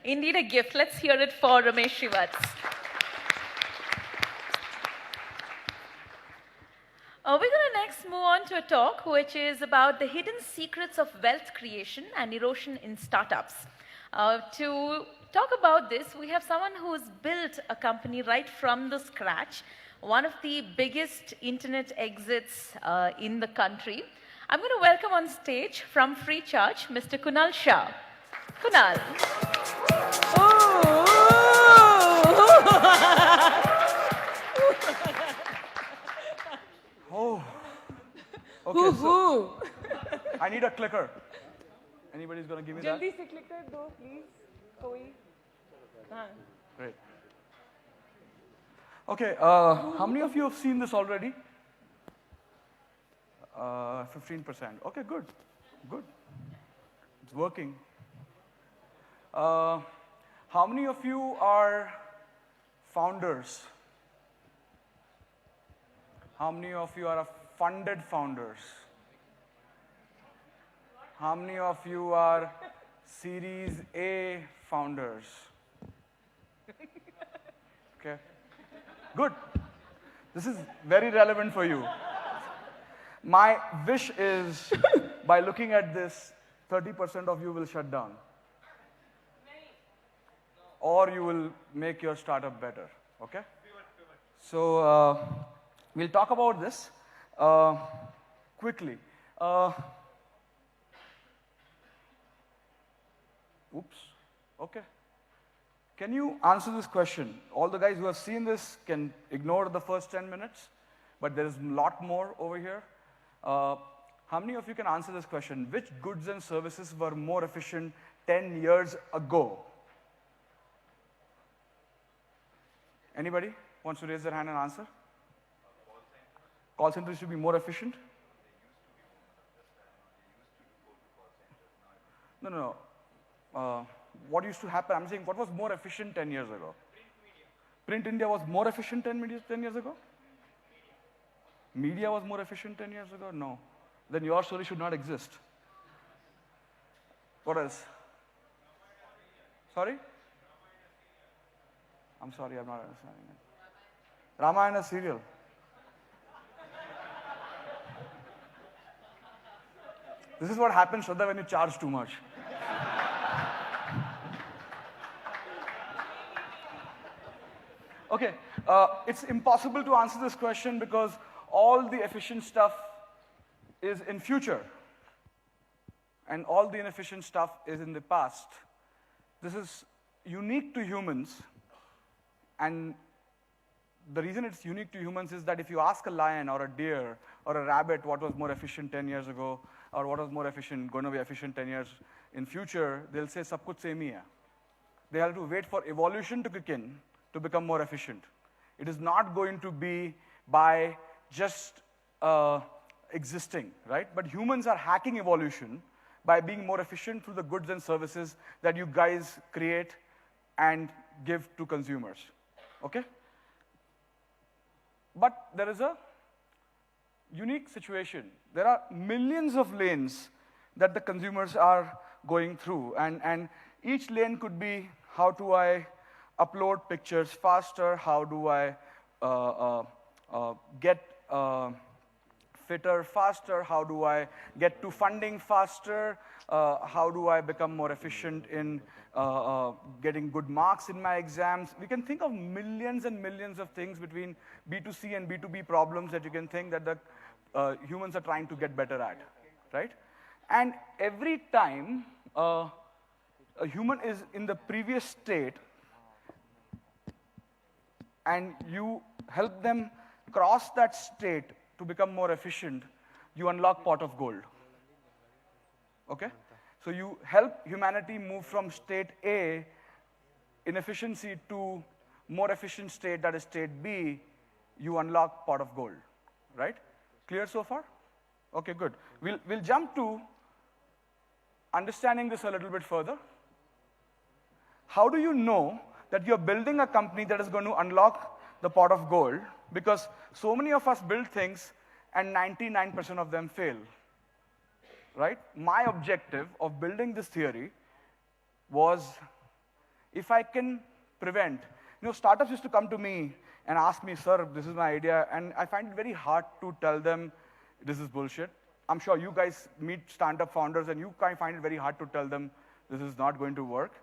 Indeed a gift. Let's hear it for Ramesh Shivats. We're going to next move on to a talk which is about the hidden secrets of wealth creation and erosion in startups. To talk about this, we have someone who's built a company right from the scratch, one of the biggest internet exits in the country. I'm going to welcome on stage from Freecharge, Mr. Kunal Shah. Kunal. Oh, okay, so I need a clicker. Anybody's going to give me that? जल्दी से clicker दो, please. कोई? हाँ. Great. Okay, how many of you have seen this already? 15%. Okay, good. Good. It's working. How many of you are founders? How many of you are funded founders? How many of you are Series A founders? Okay. Good. This is very relevant for you. My wish is, by looking at this, 30% of you will shut down. Or you will make your startup better. Okay? So, we'll talk about this quickly. Oops. Okay. Can you answer this question? All the guys who have seen this can ignore the first 10 minutes, but there is a lot more over here. How many of you can answer this question? Which goods and services were more efficient 10 years ago? Anybody wants to raise their hand and answer? Call centers should be more efficient? No. What used to happen? I'm saying what was more efficient 10 years ago? Print India was more efficient 10 years ago? Media was more efficient 10 years ago? No. Then your story should not exist. What else? Sorry? I'm sorry, I'm not understanding it. Ramayana serial. This is what happens, Shraddha, when you charge too much. Okay, it's impossible to answer this question because all the efficient stuff is in future. And all the inefficient stuff is in the past. This is unique to humans. And the reason it's unique to humans is that if you ask a lion or a deer or a rabbit what was more efficient 10 years ago, or what was more efficient, going to be efficient 10 years in future, they'll say, sab kuch same hi hai. They have to wait for evolution to kick in to become more efficient. It is not going to be by just existing, right? But humans are hacking evolution by being more efficient through the goods and services that you guys create and give to consumers, okay? But there is a unique situation. There are millions of lanes that the consumers are going through, and each lane could be, how do I upload pictures faster? How do I get fitter faster? How do I get to funding faster? How do I become more efficient in getting good marks in my exams? We can think of millions and millions of things between B2C and B2B problems that you can think that the humans are trying to get better at, right? And every time a human is in the previous state and you help them cross that state to become more efficient, you unlock pot of gold, okay? So you help humanity move from state A, inefficiency, to more efficient state, that is state B, you unlock pot of gold, right? Clear so far? Okay, good. We'll jump to understanding this a little bit further. How do you know that you're building a company that is going to unlock the pot of gold? Because so many of us build things and 99% of them fail, right? My objective of building this theory was if I can prevent, startups used to come to me and ask me, sir, this is my idea, and I find it very hard to tell them this is bullshit. I'm sure you guys meet startup founders and you kind of find it very hard to tell them this is not going to work.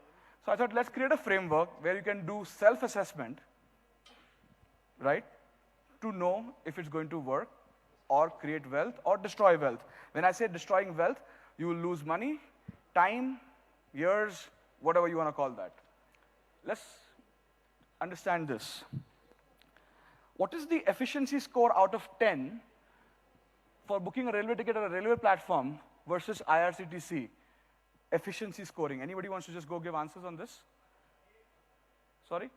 So I thought, let's create a framework where you can do self-assessment, right, to know if it's going to work or create wealth or destroy wealth. When I say destroying wealth, you will lose money, time, years, whatever you want to call that. Let's understand this. What is the efficiency score out of 10 for booking a railway ticket on a railway platform versus IRCTC? Efficiency scoring. Anybody wants to just go give answers on this? Sorry?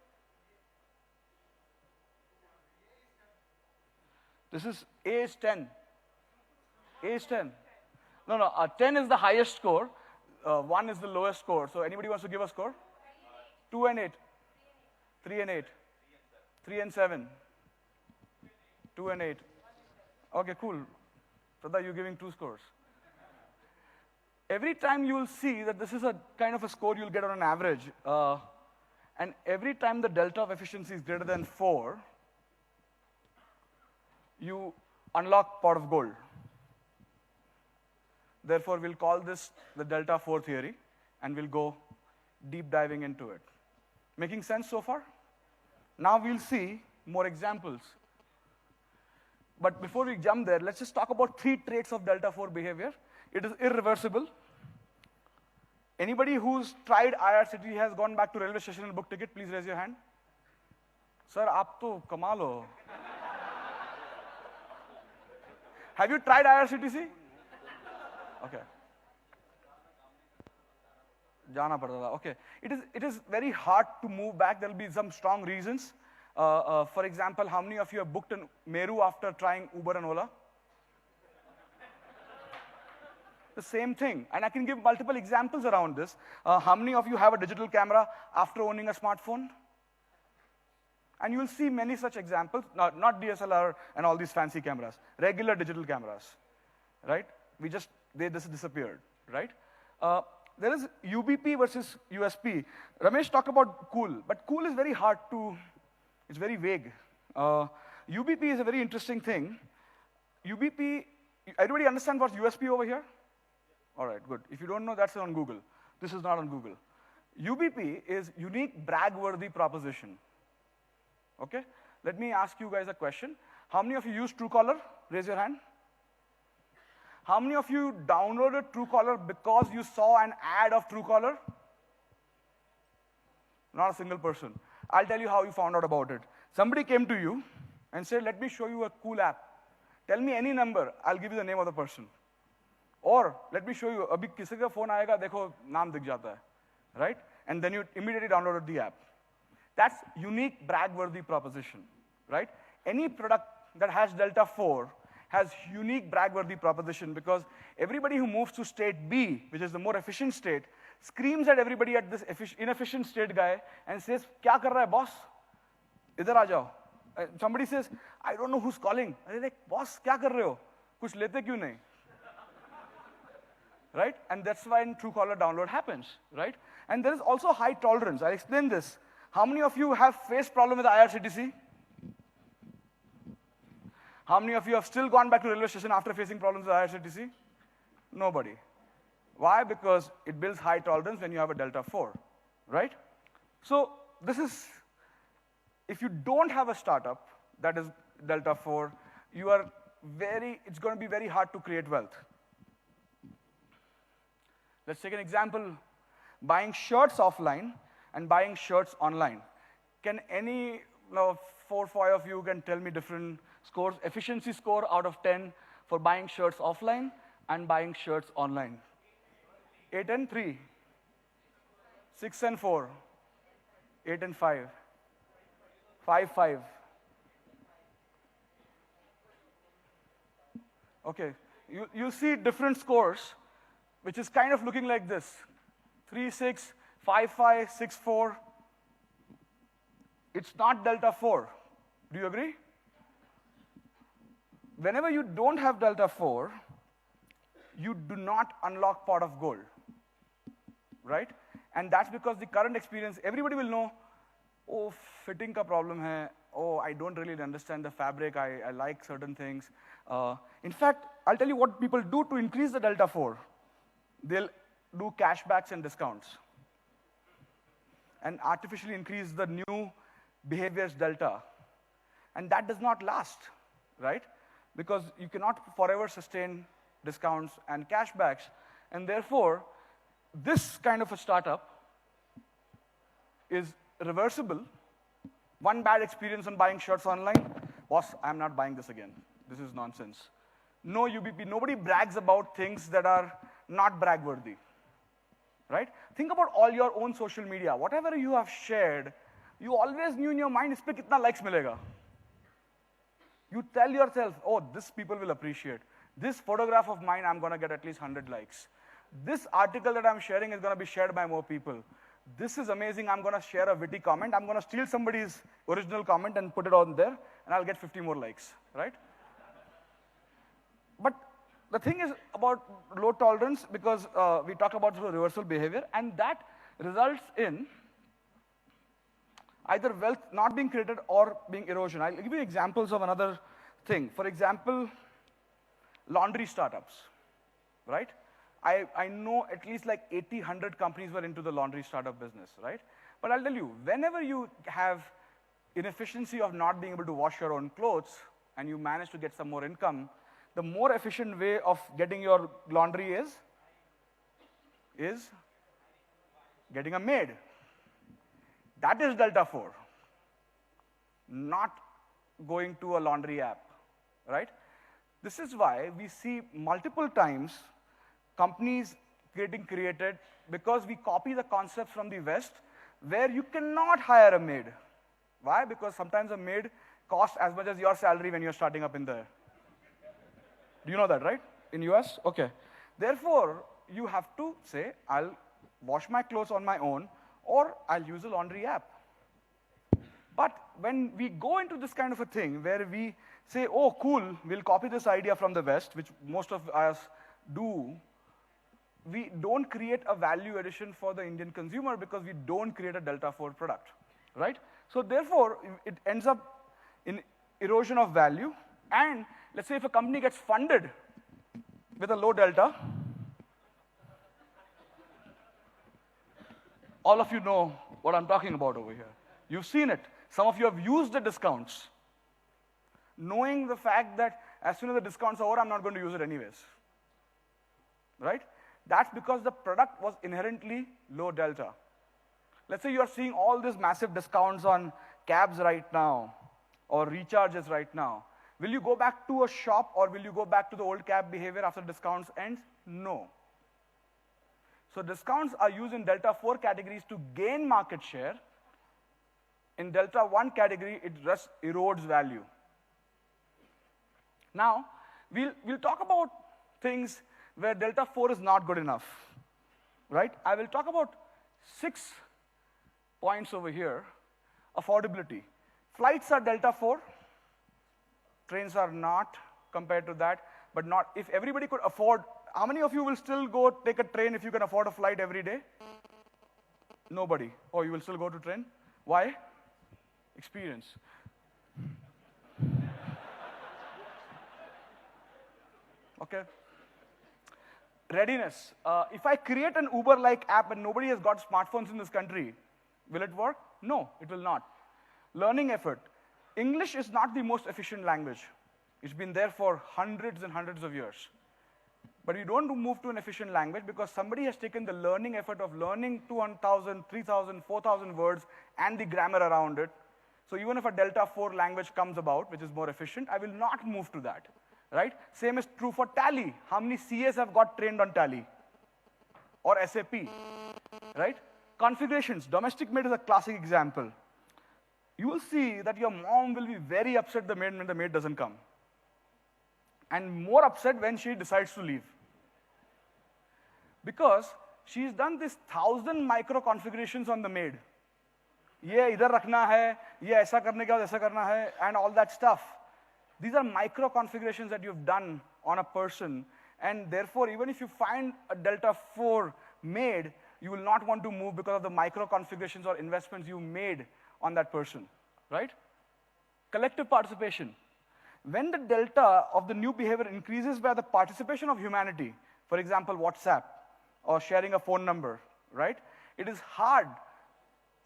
This is A is 10. A is 10. No, 10 is the highest score. 1 is the lowest score. So anybody wants to give a score? 2 and 8. 3 and 8. 3 and 7. 2 and 8. Okay, cool. Pradha, you're giving 2 scores. Every time you will see that this is a kind of a score you'll get on an average. And every time the delta of efficiency is greater than 4, you unlock pot of gold. Therefore, we'll call this the delta 4 theory, and we'll go deep diving into it. Making sense so far? Now we'll see more examples. But before we jump there, let's just talk about 3 traits of delta 4 behavior. It is irreversible. Anybody who's tried IRCTC has gone back to railway station and booked ticket, please raise your hand. Sir, aap to kamal ho. Have you tried IRCTC? Okay. Jana padta. Okay. It is very hard to move back. There will be some strong reasons. For example, how many of you have booked in Meru after trying Uber and Ola? The same thing. And I can give multiple examples around this. How many of you have a digital camera after owning a smartphone? And you'll see many such examples, not DSLR and all these fancy cameras, regular digital cameras, right? They just disappeared, right? There is UBP versus USP. Ramesh talked about cool, but cool is very hard to, it's very vague. UBP is a very interesting thing. UBP, everybody understand what's USP over here? All right, good. If you don't know, that's on Google. This is not on Google. UBP is unique brag-worthy proposition. Okay? Let me ask you guys a question. How many of you use Truecaller? Raise your hand. How many of you downloaded Truecaller because you saw an ad of Truecaller? Not a single person. I'll tell you how you found out about it. Somebody came to you and said, let me show you a cool app. Tell me any number, I'll give you the name of the person. Or, let me show you, abhi kisi ka phone aayega, dekho, naam dikh jata hai. Right? And then you immediately downloaded the app. That's unique brag-worthy proposition, right? Any product that has delta 4 has unique brag-worthy proposition because everybody who moves to state B, which is the more efficient state, screams at everybody at this inefficient state guy and says, "Kya kar raha hai, boss? Idhar aa jao." Somebody says, "I don't know who's calling." I'm like, "Boss, kya kar rahe ho? Kuch lete kyun nahi?" Right? And that's why in Truecaller download happens, right? And there is also high tolerance. I'll explain this. How many of you have faced problem with IRCTC? How many of you have still gone back to railway station after facing problems with IRCTC? Nobody. Why? Because it builds high tolerance when you have a delta 4, right? So this is, if you don't have a startup that is delta 4, it's going to be very hard to create wealth. Let's take an example. Buying shirts offline and buying shirts online. Can any 4 or 5 of you can tell me different scores, efficiency score out of 10 for buying shirts offline and buying shirts online? 8 and 3, 6 and 4, 8 and 5, 5, 5. Okay, you'll see different scores, which is kind of looking like this. 3, 6, 5, 5, 6, 4. It's not delta 4. Do you agree? Whenever you don't have delta 4, you do not unlock pot of gold, right? And that's because the current experience, everybody will know, oh, fitting ka problem hai, oh, I don't really understand the fabric, I like certain things. In fact, I'll tell you what people do to increase the delta 4. They'll do cashbacks and discounts and artificially increase the new behavior's delta. And that does not last, right? Because you cannot forever sustain discounts and cashbacks. And therefore, this kind of a startup is reversible. One bad experience on buying shirts online was, I'm not buying this again. This is nonsense. No UBP, nobody brags about things that are not brag-worthy, right? Think about all your own social media. Whatever you have shared, you always knew in your mind, ispe kitna likes milega. You tell yourself, oh, this people will appreciate. This photograph of mine, I'm gonna get at least 100 likes. This article that I'm sharing is gonna be shared by more people. This is amazing, I'm gonna share a witty comment. I'm gonna steal somebody's original comment and put it on there, and I'll get 50 more likes, right? But the thing is about low tolerance, because we talked about reversal behavior, and that results in either wealth not being created or being erosion. I'll give you examples of another thing. For example, laundry startups, right? I know at least like 80, 100 companies were into the laundry startup business, right? But I'll tell you, whenever you have inefficiency of not being able to wash your own clothes and you manage to get some more income, the more efficient way of getting your laundry is getting a maid. That is Delta 4, not going to a laundry app, right? This is why we see multiple times companies getting created because we copy the concepts from the West where you cannot hire a maid. Why? Because sometimes a maid costs as much as your salary when you're starting up in there. Do you know that, right? In US? Okay. Therefore, you have to say, I'll wash my clothes on my own, or I'll use a laundry app. But when we go into this kind of a thing where we say, oh, cool, we'll copy this idea from the West, which most of us do, we don't create a value addition for the Indian consumer because we don't create a Delta 4 product, right? So therefore, it ends up in erosion of value. And let's say if a company gets funded with a low delta, all of you know what I'm talking about over here. You've seen it. Some of you have used the discounts, knowing the fact that as soon as the discounts are over, I'm not going to use it anyways, right? That's because the product was inherently low delta. Let's say you're seeing all these massive discounts on cabs right now, or recharges right now. Will you go back to a shop, or will you go back to the old cab behavior after discounts ends? No. So discounts are used in Delta 4 categories to gain market share. In Delta 1 category, it just erodes value. Now, we'll talk about things where Delta 4 is not good enough, right? I will talk about 6 points over here. Affordability. Flights are Delta 4. Trains are not compared to that, but not, if everybody could afford, how many of you will still go take a train if you can afford a flight every day? Nobody. Oh, you will still go to train? Why? Experience. Okay. Readiness. If I create an Uber-like app and nobody has got smartphones in this country, will it work? No, it will not. Learning effort. English is not the most efficient language. It's been there for hundreds and hundreds of years. But you don't move to an efficient language because somebody has taken the learning effort of learning 2,000, 3,000, 4,000 words and the grammar around it. So even if a Delta 4 language comes about, which is more efficient, I will not move to that, right? Same is true for Tally. How many CAs have got trained on Tally? Or SAP, right? Configurations. Domestic maid is a classic example. You will see that your mom will be very upset when the maid doesn't come. And more upset when she decides to leave. Because she's done this 1,000 micro configurations on the maid. ये इधर रखना है, ये ऐसा करने के बाद ऐसा करना है, and all that stuff. These are micro configurations that you've done on a person, and therefore, even if you find a Delta 4 maid, you will not want to move because of the micro configurations or investments you made on that person, right? Collective participation. When the delta of the new behavior increases by the participation of humanity, for example, WhatsApp, or sharing a phone number, right? It is hard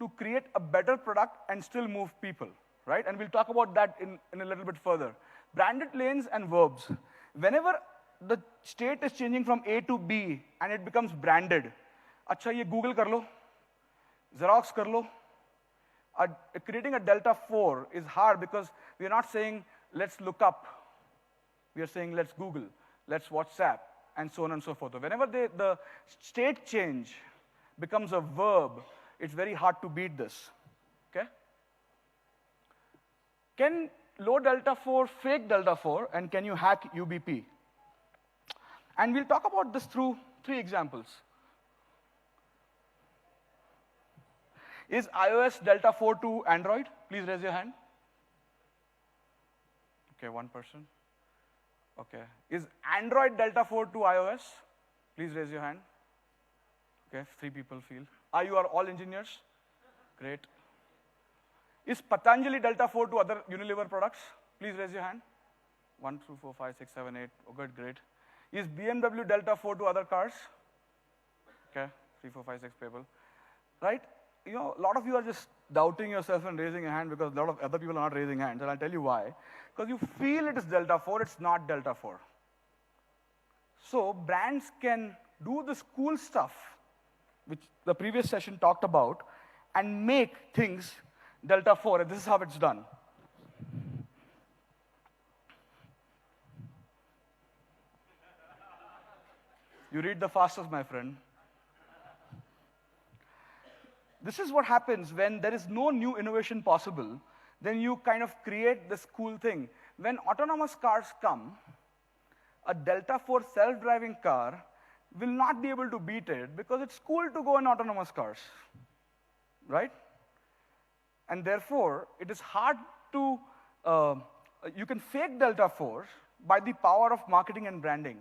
to create a better product and still move people, right? And we'll talk about that in a little bit further. Branded lanes and verbs. Whenever the state is changing from A to B and it becomes branded, acha ye Google kar lo, Xerox kar lo. Creating a delta 4 is hard because we are not saying, let's look up. We are saying, let's Google, let's WhatsApp, and so on and so forth. Whenever the state change becomes a verb, it's very hard to beat this, okay? Can low delta 4 fake delta 4, and can you hack UBP? And we'll talk about this through 3 examples. Is iOS delta 4 to Android? Please raise your hand. Okay, 1 person. Okay. Is Android delta 4 to iOS? Please raise your hand. Okay, 3 people feel. Are you all engineers? Great. Is Patanjali delta 4 to other Unilever products? Please raise your hand. 1, 2, 4, 5, 6, 7, 8. Oh, good, great. Is BMW delta 4 to other cars? Okay, 3, 4, 5, 6 people. Right? You know, a lot of you are just doubting yourself and raising a hand because a lot of other people are not raising hands, and I'll tell you why. Because you feel it is delta 4, it's not delta 4. So brands can do this cool stuff, which the previous session talked about, and make things delta 4, and this is how it's done. You read the fastest, my friend. This is what happens when there is no new innovation possible, then you kind of create this cool thing. When autonomous cars come, a delta 4 self-driving car will not be able to beat it because it's cool to go in autonomous cars, right? And therefore, it is hard to, you can fake delta 4 by the power of marketing and branding.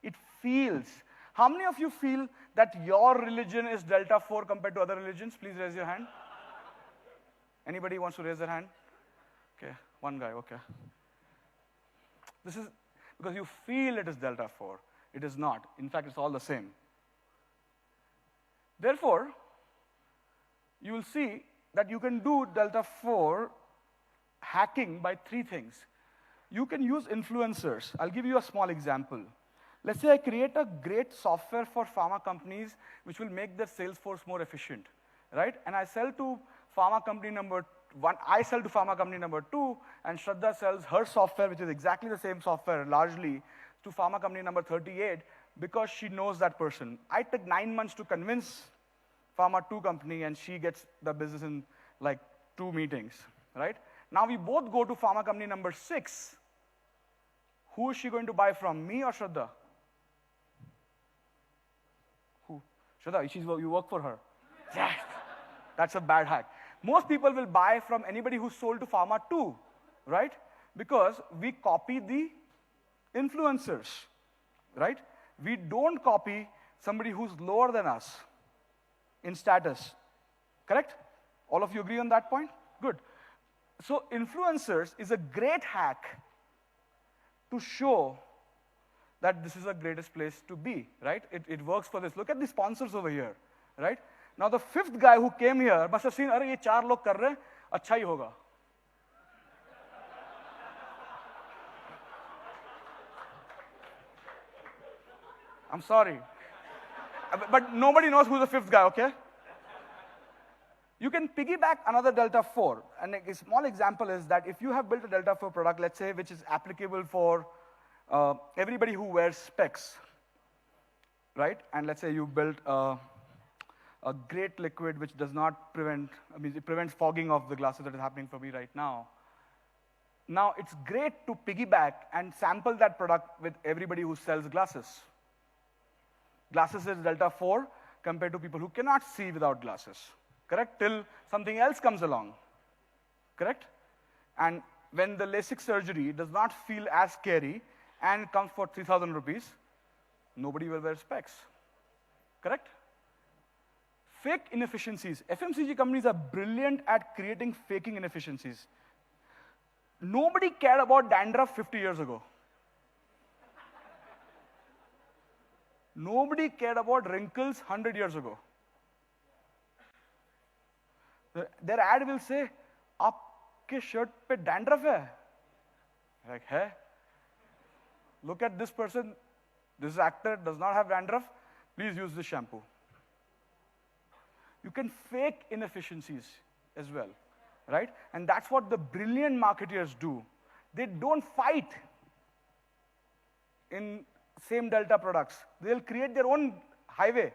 It feels. How many of you feel that your religion is delta 4 compared to other religions? Please raise your hand. Anybody wants to raise their hand? Okay, 1 guy, okay. This is because you feel it is delta 4. It is not. In fact, it's all the same. Therefore, you will see that you can do delta 4 hacking by 3 things. You can use influencers. I'll give you a small example. Let's say I create a great software for pharma companies which will make their sales force more efficient, right? And I sell to pharma company number 1, I sell to pharma company number 2, and Shraddha sells her software, which is exactly the same software, largely, to pharma company number 38 because she knows that person. I took 9 months to convince pharma 2 company, and she gets the business in like 2 meetings, right? Now we both go to pharma company number 6. Who is she going to buy from, me or Shraddha? Shraddha, you work for her. Yes. That's a bad hack. Most people will buy from anybody who's sold to pharma 2, right? Because we copy the influencers, right? We don't copy somebody who's lower than us in status, correct? All of you agree on that point? Good. So influencers is a great hack to show that this is the greatest place to be, right? It works for this. Look at the sponsors over here, right? Now the 5th guy who came here must have seen, "Arey, ye 4 log kar rahe, acha hi hoga." I'm sorry. But nobody knows who's the 5th guy, okay? You can piggyback another delta 4. And a small example is that if you have built a delta 4 product, let's say, which is applicable for everybody who wears specs, right? And let's say you built a great liquid which does not prevent, it prevents fogging of the glasses that is happening for me right now. Now, it's great to piggyback and sample that product with everybody who sells glasses. Glasses is delta 4 compared to people who cannot see without glasses, correct? Till something else comes along, correct? And when the LASIK surgery does not feel as scary and comes for 3,000 rupees, nobody will wear specs, correct? Fake inefficiencies. FMCG companies are brilliant at creating faking inefficiencies. Nobody cared about dandruff 50 years ago. Nobody cared about wrinkles 100 years ago. Their ad will say, "Aapke shirt pe dandruff hai?" Like, hey, look at this person. This actor does not have dandruff. Please use this shampoo. You can fake inefficiencies as well, right? And that's what the brilliant marketers do. They don't fight in same Delta products. They'll create their own highway,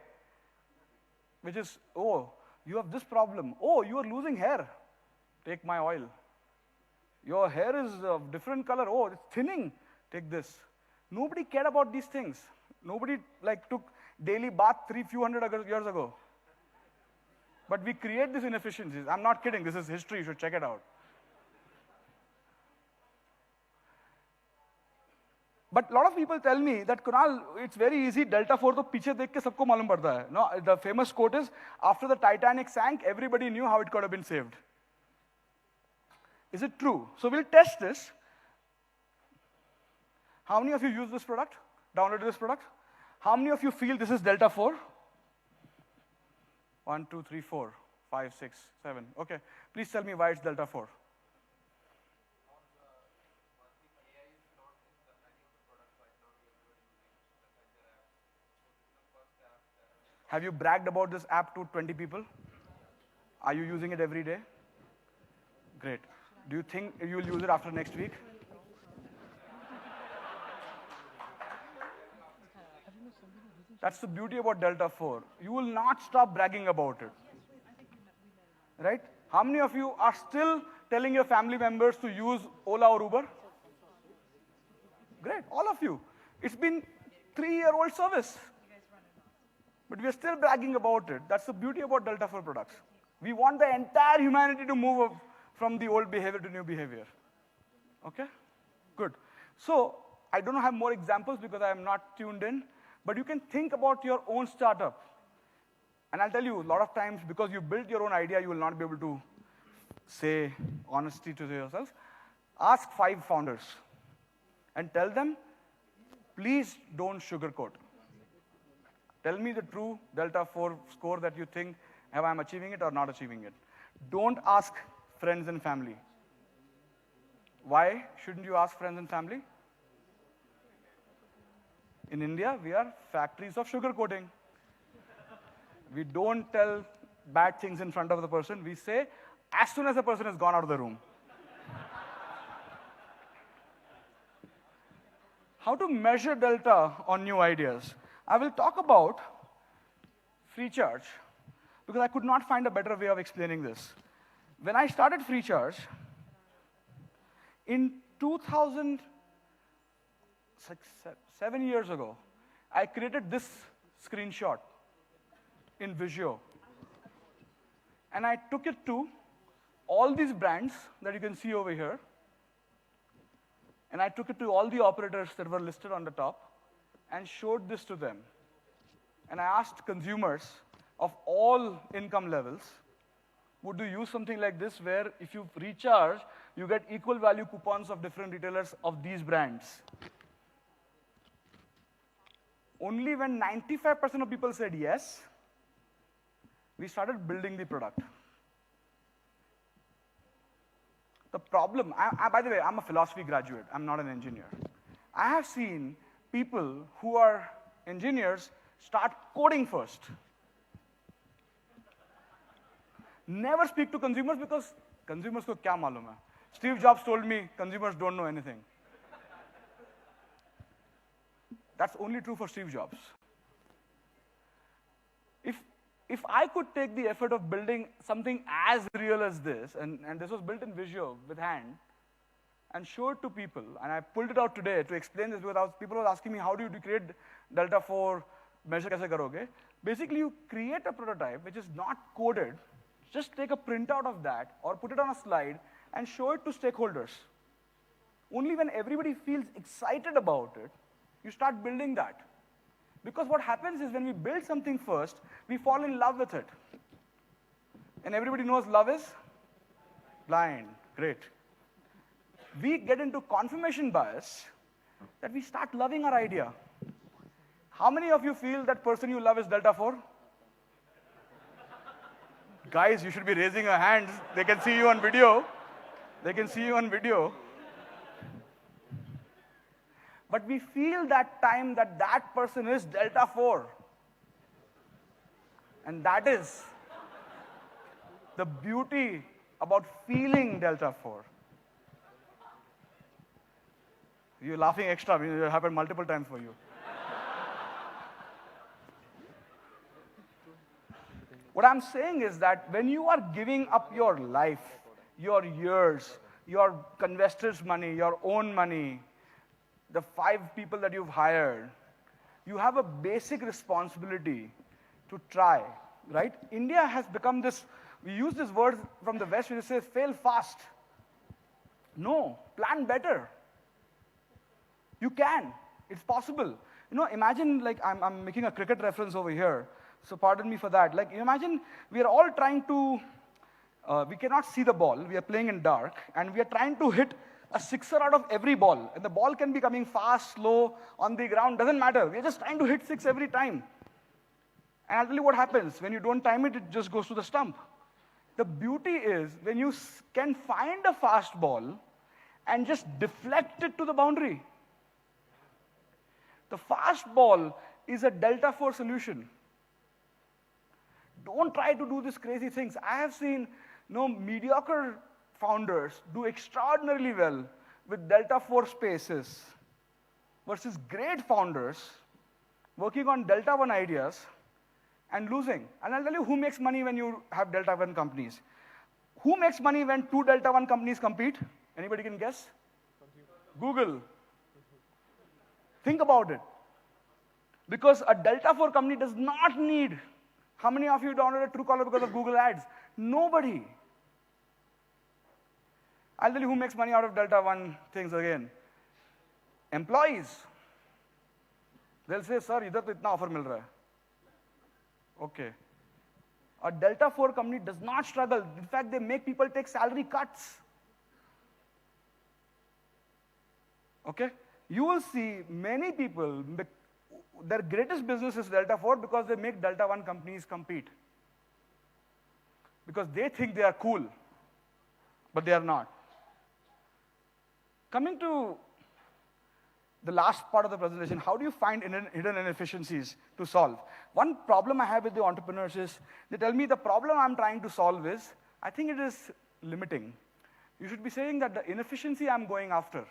which is, oh, you have this problem. Oh, you are losing hair. Take my oil. Your hair is of different color. Oh, it's thinning. Take this. Nobody cared about these things. Nobody took daily bath few hundred years ago. But we create these inefficiencies. I'm not kidding. This is history. You should check it out. But a lot of people tell me that, Kunal, it's very easy. Delta 4 to piche dekh ke sabko malum padta hai. No, the famous quote is, after the Titanic sank, everybody knew how it could have been saved. Is it true? So we'll test this. How many of you use this product? Downloaded this product? How many of you feel this is Delta 4? 1, 2, 3, 4, 5, 6, 7. Okay. Please tell me why it's Delta 4. Have you bragged about this app to 20 people? Are you using it every day? Great. Do you think you'll use it after next week? That's the beauty about Delta 4. You will not stop bragging about it. Right? How many of you are still telling your family members to use Ola or Uber? Great, all of you. It's been 3-year-old service. But we are still bragging about it. That's the beauty about Delta 4 products. We want the entire humanity to move from the old behavior to new behavior. Okay? Good. So, I don't have more examples because I am not tuned in. But you can think about your own startup. And I'll tell you, a lot of times, because you built your own idea, you will not be able to say honesty to yourself. Ask 5 founders and tell them, please don't sugarcoat. Tell me the true Delta 4 score that you think, have I am achieving it or not achieving it. Don't ask friends and family. Why shouldn't you ask friends and family? In India, we are factories of sugarcoating. We don't tell bad things in front of the person. We say, as soon as the person has gone out of the room. How to measure Delta on new ideas? I will talk about Freecharge, because I could not find a better way of explaining this. When I started Freecharge, in 7 years ago, I created this screenshot in Visio. And I took it to all these brands that you can see over here. And I took it to all the operators that were listed on the top and showed this to them. And I asked consumers of all income levels, would you use something like this where if you recharge, you get equal value coupons of different retailers of these brands? Only when 95% of people said yes, we started building the product. The problem, by the way, I'm a philosophy graduate. I'm not an engineer. I have seen people who are engineers start coding first. Never speak to consumers because consumers ko kya malum hai. Steve Jobs told me consumers don't know anything. That's only true for Steve Jobs. If I could take the effort of building something as real as this, and this was built in Visio with hand, and show it to people, and I pulled it out today to explain this because people were asking me, how do you create Delta 4, measure kaise karoge? Basically, you create a prototype which is not coded, just take a printout of that, or put it on a slide, and show it to stakeholders. Only when everybody feels excited about it, you start building that. Because what happens is when we build something first, we fall in love with it. And everybody knows love is blind. Great. We get into confirmation bias that we start loving our idea. How many of you feel that person you love is Delta 4? Guys, you should be raising your hands. They can see you on video. They can see you on video. But we feel that time that that person is Delta 4. And that is the beauty about feeling Delta 4. You're laughing extra. It happened multiple times for you. What I'm saying is that when you are giving up your life, your years, your investors' money, your own money, the 5 people that you've hired, you have a basic responsibility to try, right? India has become this, we use this word from the West, we say fail fast. No, plan better. You can, it's possible. You know, imagine like, I'm making a cricket reference over here, so pardon me for that. Like, imagine we are all trying to, we cannot see the ball, we are playing in dark, and we are trying to hit a sixer out of every ball. And the ball can be coming fast, slow, on the ground, doesn't matter. We're just trying to hit 6 every time. And I'll tell you what happens. When you don't time it, it just goes to the stump. The beauty is when you can find a fast ball and just deflect it to the boundary. The fast ball is a Delta 4 solution. Don't try to do these crazy things. I have seen mediocre founders do extraordinarily well with Delta 4 spaces versus great founders working on Delta 1 ideas and losing. And I'll tell you who makes money when you have Delta 1 companies. Who makes money when 2 Delta 1 companies compete? Anybody can guess? Google. Think about it. Because a Delta 4 company does not need. How many of you downloaded Truecaller because of Google ads? Nobody. I'll tell you who makes money out of Delta 1 things again. Employees. They'll say, sir, idhar to itna offer mil raha hai. Okay. A Delta 4 company does not struggle. In fact, they make people take salary cuts. Okay? You will see many people, their greatest business is Delta 4 because they make Delta 1 companies compete. Because they think they are cool, but they are not. Coming to the last part of the presentation, how do you find hidden inefficiencies to solve? One problem I have with the entrepreneurs is, they tell me the problem I'm trying to solve is, I think it is limiting. You should be saying that the inefficiency I'm going after.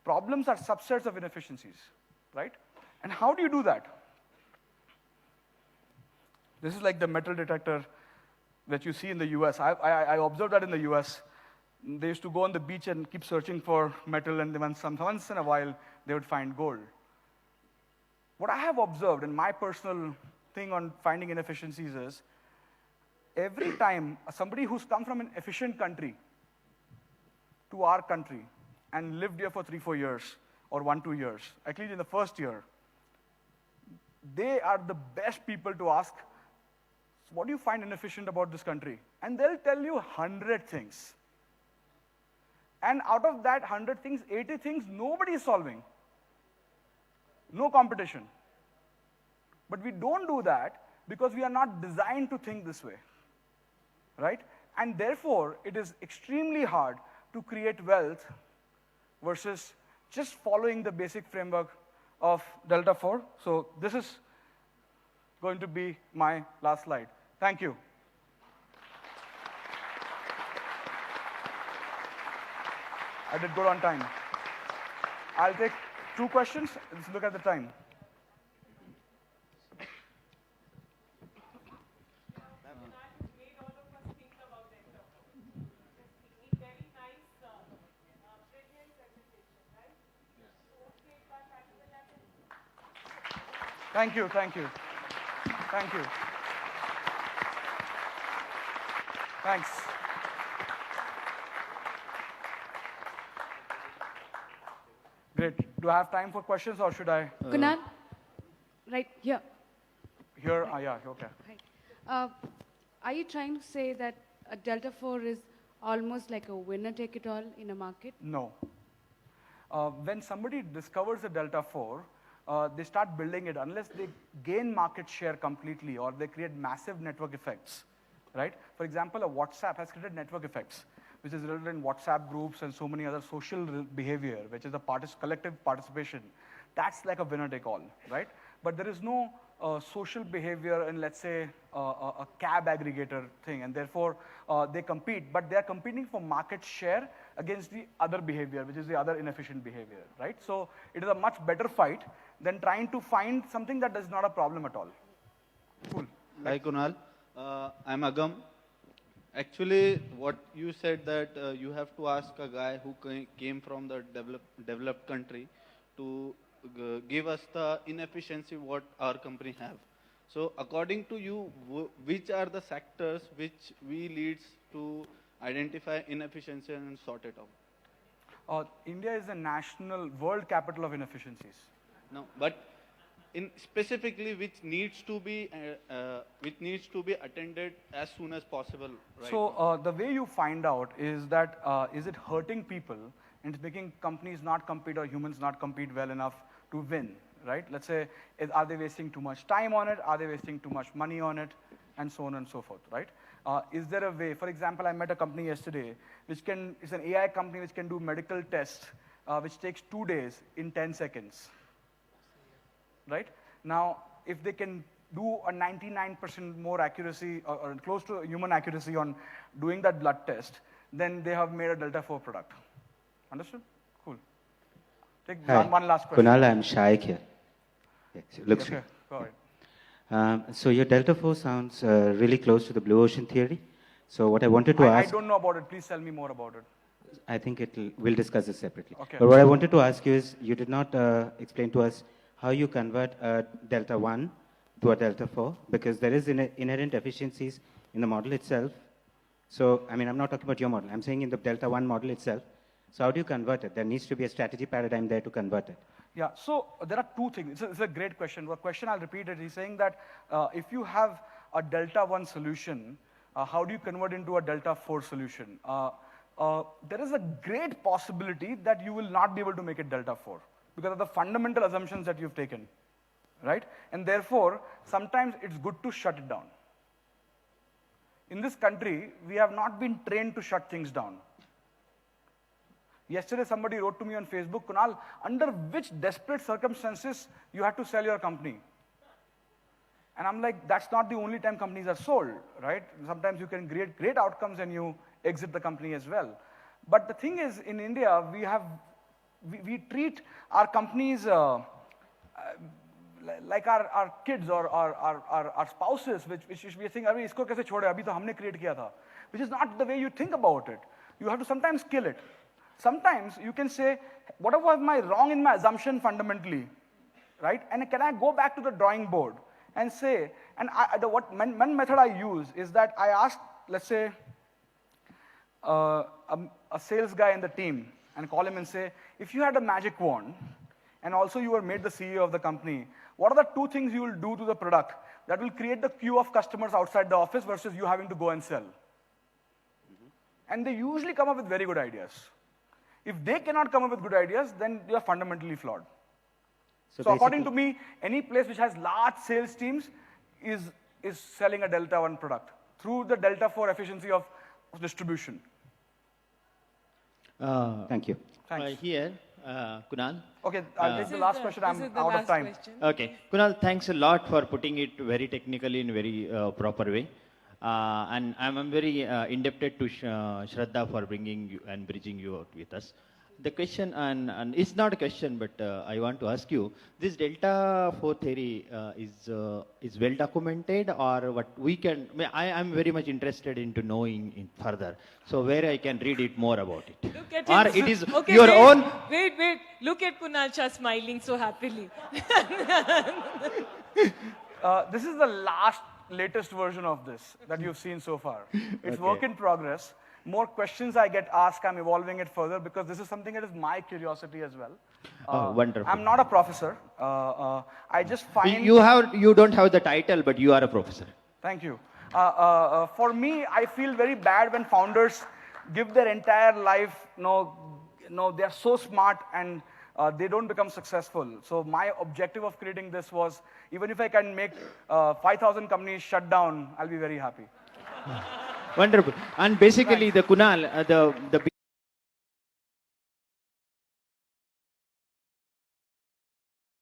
Problems are subsets of inefficiencies, right? And how do you do that? This is like the metal detector that you see in the US. I observed that in the US. They used to go on the beach and keep searching for metal, and once in a while, they would find gold. What I have observed, and my personal thing on finding inefficiencies is, every time somebody who's come from an efficient country to our country and lived here for 3-4 years, or 1-2 years, at least in the first year, they are the best people to ask, what do you find inefficient about this country? And they'll tell you 100 things. And out of that 100 things, 80 things, nobody is solving. No competition. But we don't do that because we are not designed to think this way, right? And therefore, it is extremely hard to create wealth versus just following the basic framework of Delta 4. So this is going to be my last slide. Thank you. I did good on time. I'll take 2 questions. Let's look at the time. Thank you, thank you. Thank you. Thanks. Great. Do I have time for questions, or should I? Kunal, right here. Here? Yeah, okay. Right. Uh, are you trying to say that a Delta 4 is almost like a winner-take-it-all in a market? No. When somebody discovers a Delta 4, they start building it unless they gain market share completely or they create massive network effects, right? For example, a WhatsApp has created network effects, which is resulted in WhatsApp groups and so many other social behavior, which is a collective participation. That's like a winner-take-all, right? But there is no social behavior in, let's say, a cab aggregator thing, and therefore they compete, but they're competing for market share against the other behavior, which is the other inefficient behavior, right? So it is a much better fight than trying to find something that is not a problem at all. Cool. Hi, Kunal. I'm Agam. Actually, what you said that you have to ask a guy who came from the developed country to give us the inefficiency what our company have. So according to you, which are the sectors which we leads to identify inefficiency and sort it out? India is the national world capital of inefficiencies. No, but in specifically which needs to be attended as soon as possible. Right? So the way you find out is that is it hurting people and it's making companies not compete or humans not compete well enough to win, right? Let's say, are they wasting too much time on it? Are they wasting too much money on it? And so on and so forth, right? Is there a way, for example, I met a company yesterday, it's an AI company which can do medical tests, which takes 2 days in 10 seconds, right? Now, if they can do a 99% more accuracy or close to human accuracy on doing that blood test, then they have made a Delta 4 product. Understood? Cool. Take Hi. one last question. Kunal, I'm Shah here. Yes, looks Okay, go ahead. so your Delta 4 sounds really close to the blue ocean theory. So what I wanted to I ask... don't know about it. Please tell me more about it. I think we'll discuss this separately. Okay. But what I wanted to ask you is, you did not explain to us how you convert a Delta 1 to a Delta 4, because there is inherent efficiencies in the model itself. So, I mean, I'm not talking about your model. I'm saying in the Delta 1 model itself. So how do you convert it? There needs to be a strategy paradigm there to convert it. Yeah, so there are two things. It's a great question. The question, I'll repeat it. He's saying that if you have a Delta 1 solution, how do you convert into a Delta 4 solution? There is a great possibility that you will not be able to make it Delta 4 because of the fundamental assumptions that you've taken, right? And therefore, sometimes it's good to shut it down. In this country, we have not been trained to shut things down. Yesterday, somebody wrote to me on Facebook, Kunal, under which desperate circumstances you had to sell your company? And I'm like, that's not the only time companies are sold, right? Sometimes you can create great outcomes and you exit the company as well. But the thing is, in India, we treat our companies like our kids or our spouses, which we are saying, "Arey, isko kaise chhode? Abhi to humne create kiya tha," which is not the way you think about it. You have to sometimes kill it. Sometimes you can say, what was my wrong in my assumption fundamentally, right? And can I go back to the drawing board and say, and one method I use is that I ask, let's say, a sales guy in the team and call him and say, if you had a magic wand and also you were made the CEO of the company, what are the 2 things you will do to the product that will create the queue of customers outside the office versus you having to go and sell? And they usually come up with very good ideas. If they cannot come up with good ideas, then they are fundamentally flawed. So according to me, any place which has large sales teams is selling a Delta 1 product through the Delta 4 efficiency of distribution. Thank you. Thanks. Here, Kunal. Okay, I'll take the last question. I'm out of time. Okay. Kunal, thanks a lot for putting it very technically in very proper way. And I'm very indebted to Shraddha for bringing you and bridging you out with us. The question, and it's not a question, but I want to ask you, this Delta 4 theory is well documented, or what we can, I am very much interested into knowing it further. So where I can read it more about it. Look at Or him. it is Okay, your wait, own. Wait. Look at Kunal Shah smiling so happily. This is the latest version of this that you've seen so far. It's work in progress. More questions I get asked, I'm evolving it further because this is something that is my curiosity as well. Wonderful. I'm not a professor. I just find... You don't have the title, but you are a professor. Thank you. For me, I feel very bad when founders give their entire life, they're so smart and they don't become successful. So my objective of creating this was, even if I can make 5,000 companies shut down, I'll be very happy. Wonderful. And basically, the Kunal, the